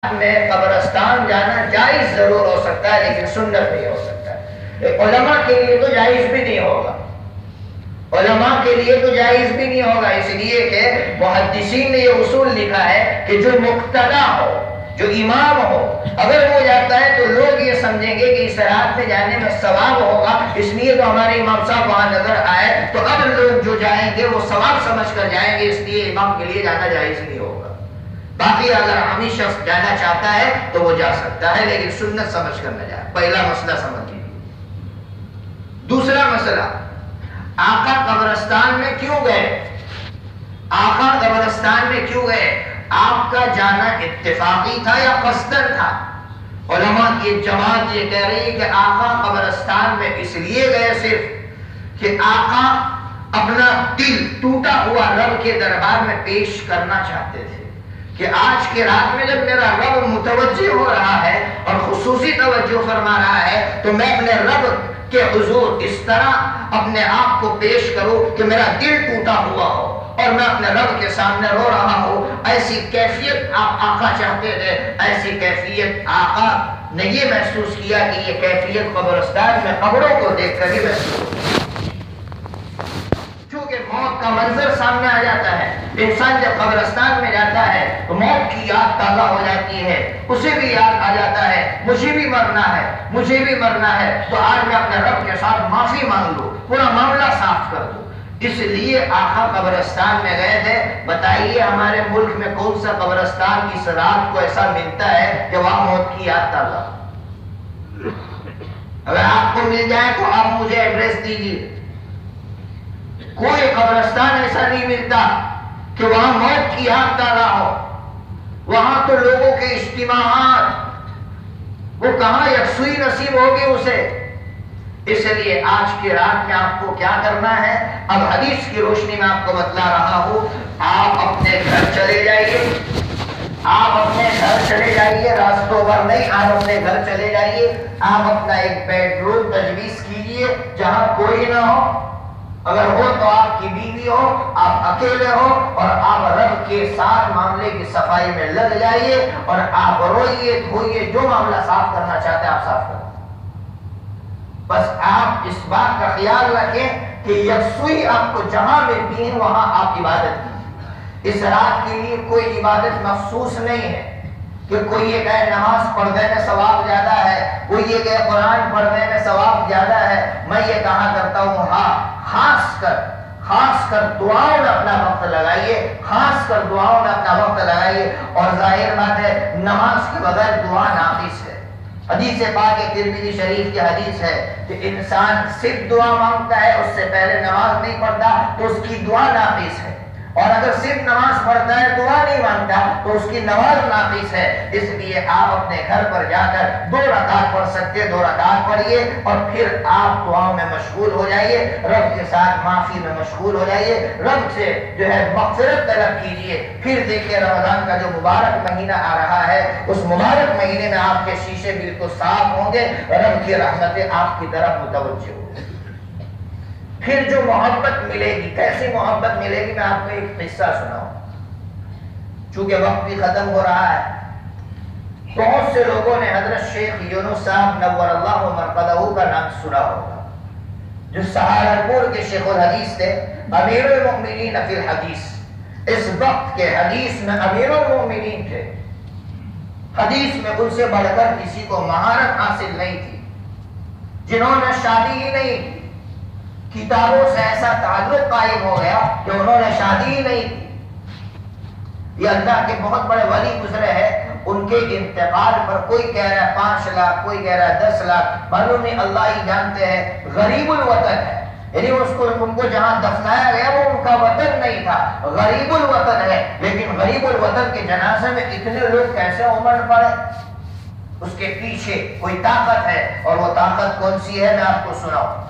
میں قبرستان جانا جائز ضرور ہو سکتا ہے لیکن سنت نہیں ہو سکتا ہے۔ علماء کے لیے تو جائز بھی نہیں ہوگا، علماء کے لیے تو جائز بھی نہیں ہوگا، اس لیے کہ محدثین نے یہ اصول لکھا ہے کہ جو مقتدا ہو، جو امام ہو، اگر وہ جاتا ہے تو لوگ یہ سمجھیں گے کہ اس رات میں جانے میں ثواب ہوگا، اس لیے تو ہمارے امام صاحب وہاں نظر آئے تو اب لوگ جو جائیں گے وہ ثواب سمجھ کر جائیں گے، اس لیے امام کے لیے جانا جائز نہیں ہوگا۔ باقی اگر عامی شخص جانا چاہتا ہے تو وہ جا سکتا ہے لیکن سنت سمجھ کر نہ جائے۔ پہلا مسئلہ سمجھ لیجیے۔ دوسرا مسئلہ، آقا قبرستان میں کیوں گئے؟ آقا قبرستان میں کیوں گئے؟ آپ کا جانا اتفاقی تھا یا قصدن تھا؟ علماء کی جماعت یہ کہہ رہی ہے کہ آقا قبرستان میں اس لیے گئے صرف کہ آقا اپنا دل ٹوٹا ہوا رب کے دربار میں پیش کرنا چاہتے تھے کہ آج کے رات میں جب میرا رب متوجہ ہو رہا ہے اور خصوصی توجہ فرما رہا ہے تو میں اپنے رب کے حضور اس طرح اپنے آپ کو پیش کروں کہ میرا دل ٹوٹا ہوا ہو اور میں اپنے رب کے سامنے رو رہا ہوں۔ ایسی کیفیت آپ آقا چاہتے تھے، ایسی کیفیت آقا نے یہ محسوس کیا کہ یہ کیفیت قبرستان میں قبروں کو دیکھ کر ہی محسوس، چونکہ موت کا منظر سامنے آ جاتا ہے۔ انسان جب قبرستان میں جاتا ہے تو موت کی یاد تازہ ہو جاتی ہے، اسے بھی یاد آ جاتا ہے مجھے بھی مرنا ہے، مجھے بھی مرنا ہے، تو آج میں اپنے رب کے ساتھ معافی مانگ لوں، پورا معاملہ صاف کر دوں۔ اس لیے آقا قبرستان میں گئے تھے۔ بتائیے ہمارے ملک میں کون سا قبرستان اس رات کو ایسا ملتا ہے کہ وہاں موت کی یاد تازہ؟ اگر آپ کو مل جائے تو آپ مجھے ایڈریس دیجیے۔ کوئی قبرستان ایسا نہیں ملتا کہ وہاں موت کی یاد تازہ ہو۔ وہاں تو لوگوں کے اجتماعات، وہ کہاں یکسوئی نصیب ہوگی اسے۔ اس لیے آج کی رات میں آپ کو کیا کرنا ہے؟ اب حدیث کی روشنی میں آپ کو بتلا رہا ہوں، آپ اپنے گھر چلے جائیے، آپ اپنے گھر چلے جائیے، راستوں پر نہیں، آپ اپنے گھر چلے جائیے، آپ اپنا ایک بیڈ روم تجویز کیجئے جہاں کوئی نہ ہو، اگر ہو تو آپ کی بیوی ہو، آپ اکیلے ہو، اور آپ رب کے ساتھ معاملے کی صفائی میں لگ جائیے اور آپ روئیے دھوئیے، جو معاملہ صاف کرنا چاہتے ہیں آپ صاف کریں۔ بس آپ اس بات کا خیال رکھیں کہ یکسوئی آپ کو جہاں ملتی ہے وہاں آپ عبادت کیجیے۔ اس رات کے لیے کوئی عبادت مخصوص نہیں ہے کہ کوئی یہ کہے نماز پڑھنے میں ثواب زیادہ ہے، کوئی یہ کہے قرآن پڑھنے میں ثواب زیادہ ہے۔ میں یہ کہا کرتا ہوں ہاں، خاص کر دعاؤں میں اپنا وقت لگائیے، خاص کر دعاؤں میں اپنا وقت لگائیے۔ اور ظاہر بات ہے نماز کے بغیر دعا ناقص ہے۔ حدیث پاک ترمذی شریف کی حدیث ہے کہ انسان صرف دعا مانگتا ہے، اس سے پہلے نماز نہیں پڑھتا تو اس کی دعا ناقص ہے، اور اگر صرف نماز پڑھتا ہے دعا نہیں مانگتا تو اس کی نماز ناقص ہے۔ اس لیے آپ اپنے گھر پر جا کر 2 رکعت پڑھ سکتے، 2 رکعت پڑھیے اور پھر آپ دعاؤں میں مشغول ہو جائیے، رب کے ساتھ معافی میں مشغول ہو جائیے، رب سے جو ہے مغفرت طلب کیجیے۔ پھر دیکھیے رمضان کا جو مبارک مہینہ آ رہا ہے، اس مبارک مہینے میں آپ کے شیشے بالکل صاف ہوں گے، رب کی رحمتیں آپ کی طرف متوجہ ہوں گی۔ پھر جو محبت ملے گی، کیسی محبت ملے گی؟ میں آپ کو ایک قصہ سناؤں، چونکہ وقت بھی ختم ہو رہا ہے۔ بہت سے لوگوں نے حضرت شیخ یونس صاحب نور اللہ مرقدہ کا نام سنا ہوگا، جو سہارنپور کے شیخ الحدیث تھے، امیر المؤمنین فی الحدیث۔ اس وقت کے حدیث میں امیر المؤمنین تھے، حدیث میں ان سے بڑھ کر کسی کو مہارت حاصل نہیں تھی، جنہوں نے شادی ہی نہیں کی، کتابوں سے ایسا تعلق قائم ہو گیا کہ انہوں نے شادی ہی نہیں کی۔ یہ اللہ کے بہت بڑے ولی گزرے ہیں، ان کے انتقال پر کوئی کہہ رہا ہے 5 لاکھ، کوئی کہہ رہا ہے 10 لاکھ، معلوم نہیں، اللہ ہی جانتے ہیں۔ غریب الوطن ہے، یعنی ان کو جہاں دفنایا گیا وہ ان کا وطن نہیں تھا، غریب الوطن ہے، لیکن غریب الوطن کے جنازے میں اتنے لوگ کیسے امڑ پڑے؟ اس کے پیچھے کوئی طاقت ہے، اور وہ طاقت کون سی ہے میں آپ کو سناؤں۔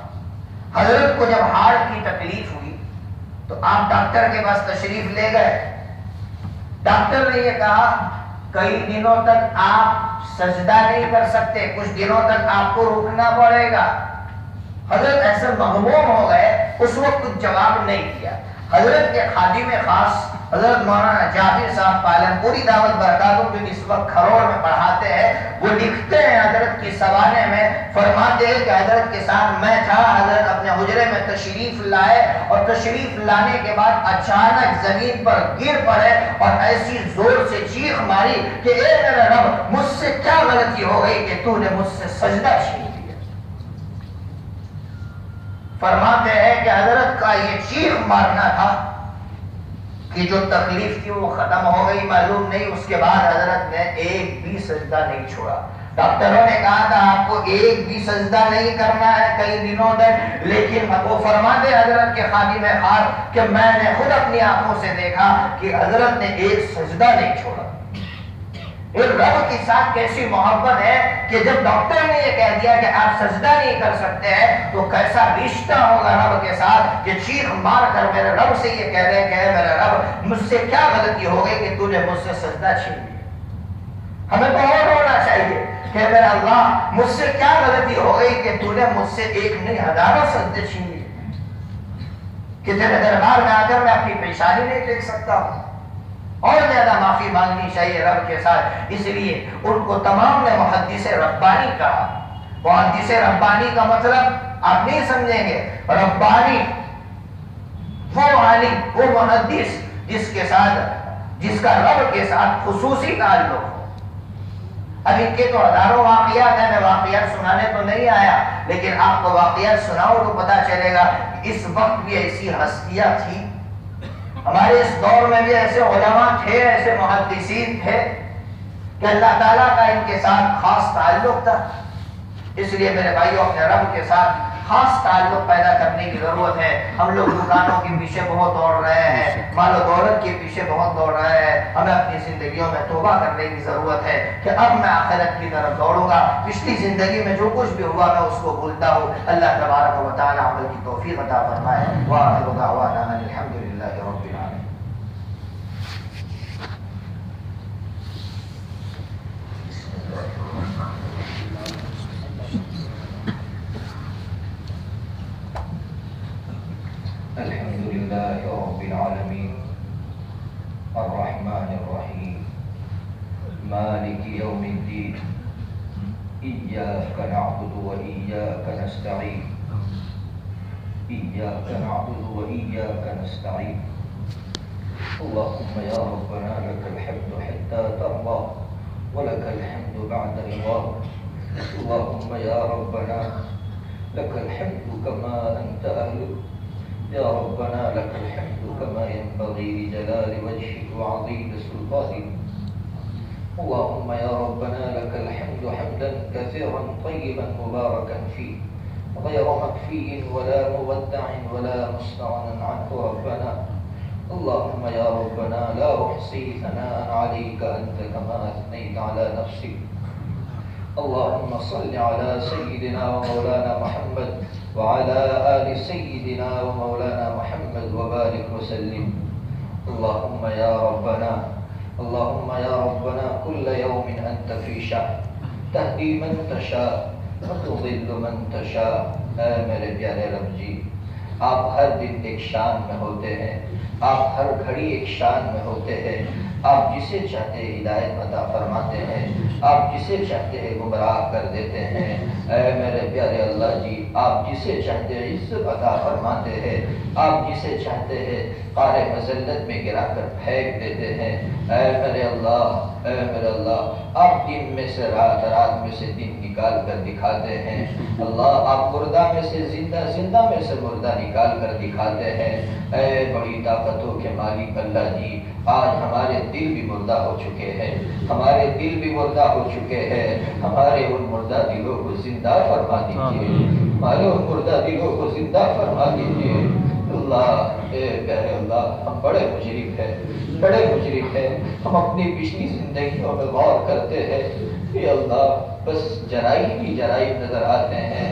حضرت کو جب ہارٹ کی تکلیف ہوئی تو آپ ڈاکٹر کے پاس تشریف لے گئے۔ ڈاکٹر نے یہ کہا کئی دنوں تک آپ سجدہ نہیں کر سکتے، کچھ دنوں تک آپ کو رکنا پڑے گا۔ حضرت ایسے مغموم ہو گئے، اس وقت کچھ جواب نہیں دیا۔ حضرت کے خادم خاص حضرت مولانا جابر صاحب پالن پوری دعوت برکاتوں جو اس وقت کھروڑ میں پڑھاتے ہیں، وہ لکھتے ہیں حضرت کی سوانے میں، فرماتے ہیں کہ حضرت کے ساتھ میں تھا، حضرت اپنے حجرے میں تشریف لائے اور تشریف لانے کے بعد اچانک زمین پر گر پڑے اور ایسی زور سے چیخ ماری کہ اے میرے رب، مجھ سے کیا غلطی ہو گئی کہ تو نے مجھ سے سجدہ چھین لیا۔ فرماتے ہیں کہ حضرت کا یہ چیخ مارنا تھا کہ جو تکلیف تھی وہ ختم ہو گئی، معلوم نہیں اس کے بعد حضرت نے ایک بھی سجدہ نہیں چھوڑا۔ ڈاکٹروں نے کہا تھا آپ کو ایک بھی سجدہ نہیں کرنا ہے کئی دنوں تک، لیکن وہ فرماتے حضرت کے خادم خار کہ میں نے خود اپنی آنکھوں سے دیکھا کہ حضرت نے ایک سجدہ نہیں چھوڑا۔ ایک رب کے ساتھ کیسی محبت ہے کہ جب ڈاکٹر نے یہ کہہ دیا کہ آپ سجدہ نہیں کر سکتے ہیں تو کیسا رشتہ ہوگا رب کے ساتھ کہ چیخ مار کر میرے رب سے یہ کہہ رہے کہ میرے رب، مجھ سے کیا غلطی ہو گئی کہ تو نے مجھ سے سجدہ چھین لیا۔ ہمیں تو اور رونا چاہیے کہ میرے اللہ، مجھ سے کیا غلطی ہو گئی کہ تو نے مجھ سے ایک نہیں ہزاروں سجدے چھین لیے، کہ تیرے دربار میں آ کر میں اپنی پریشانی نہیں دیکھ سکتا ہوں۔ اور زیادہ معافی مانگنی چاہیے رب کے ساتھ۔ اس لیے ان کو تمام نے محدث ربانی کہا۔ محدث ربانی کا مطلب آپ نہیں سمجھیں گے، ربانی وہ عالم، وہ محدث جس کا رب کے ساتھ خصوصی تعلق ہو۔ اب ان کے تو ہزاروں واقعات ہیں، میں واقعات سنانے تو نہیں آیا، لیکن آپ کو واقعات سناؤ تو پتا چلے گا کہ اس وقت بھی ایسی ہستیاں تھی، ہمارے اس دور میں بھی ایسے علماء تھے، ایسے محدثین تھے کہ اللہ تعالیٰ کا ان کے ساتھ خاص تعلق تھا۔ اس لیے میرے بھائیوں، اپنے رب کے ساتھ خاص تعلق پیدا کرنے کی ضرورت ہے۔ ہم لوگ دکانوں کے پیچھے بہت دوڑ رہے ہیں، مال و دولت کے پیچھے بہت دوڑ رہے ہیں، ہمیں اپنی زندگیوں میں توبہ کرنے کی ضرورت ہے کہ اب میں آخرت کی طرف دوڑوں گا، پچھلی زندگی میں جو کچھ بھی ہوا میں اس کو بھولتا ہوں۔ اللہ تبارک و تعالیٰ عمل کی توفیق عطا فرمائے۔ وآخر دعوانا ان الحمدللہ رب العالمین۔ الحمد لله رب العالمين الرحمن الرحيم مالك يوم الدين إياك نعبد وإياك نستعين إياك نعبد وإياك نستعين اللهم يا ربنا لك الحمد حتى ترضى ولك الحمد بعد رضا اللهم يا ربنا لك الحمد كما أنت أهل يا ربنا لك الحمد كما ينبغي لجلال وجهك وعظيم سلطانك اللهم يا ربنا لك الحمد حمدا كثيرا طيبا مباركا فيه غير مكفي ولا مودع ولا مستغنى عنه ربنا اللهم يا ربنا لا أحصي ثناء عليك أنت كما أثنيت على نفسك اللهم صل على سيدنا ومولانا محمد وعلى آل سيدنا ومولانا محمد وبارك وسلم اللهم يا ربنا كل يوم أنت في شأن تهدي من تشاء وتضل من تشاء اے میرے پیارے رب جی، آپ ہر دن ایک شان میں ہوتے ہیں، آپ ہر گھڑی ایک شان میں ہوتے ہیں، آپ جسے چاہتے ہیں ہدایت عطا فرماتے ہیں، آپ جسے چاہتے ہیں گمراہ کر دیتے ہیں۔ اے میرے پیارے اللہ جی، آپ جسے چاہتے ہیں عزت عطا فرماتے ہیں، آپ جسے چاہتے ہیں قعر مذلت میں گرا کر پھینک دیتے ہیں۔ اے میرے اللہ آپ دن میں سے رات، رات میں سے دن نکال کر دکھاتے ہیں۔ اللہ آپ مردہ میں سے زندہ، زندہ میں سے مردہ نکال کر دکھاتے ہیں۔ اے بڑی طاقتوں کے مالک اللہ جی، آج ہمارے دل بھی مردہ ہو چکے ہیں، ہمارے دل بھی مردہ ہو چکے ہیں، ہمارے ان مردہ دلوں کو زندہ فرما دیجیے، ہمارے ان مردہ دلوں کو زندہ فرما دیجیے۔ اللہ اے پیارے اللہ، ہم بڑے مجرم ہیں، ہم اپنی پچھلی زندگیوں میں غور کرتے ہیں کہ اللہ بس جرائم ہی جرائم نظر آتے ہیں،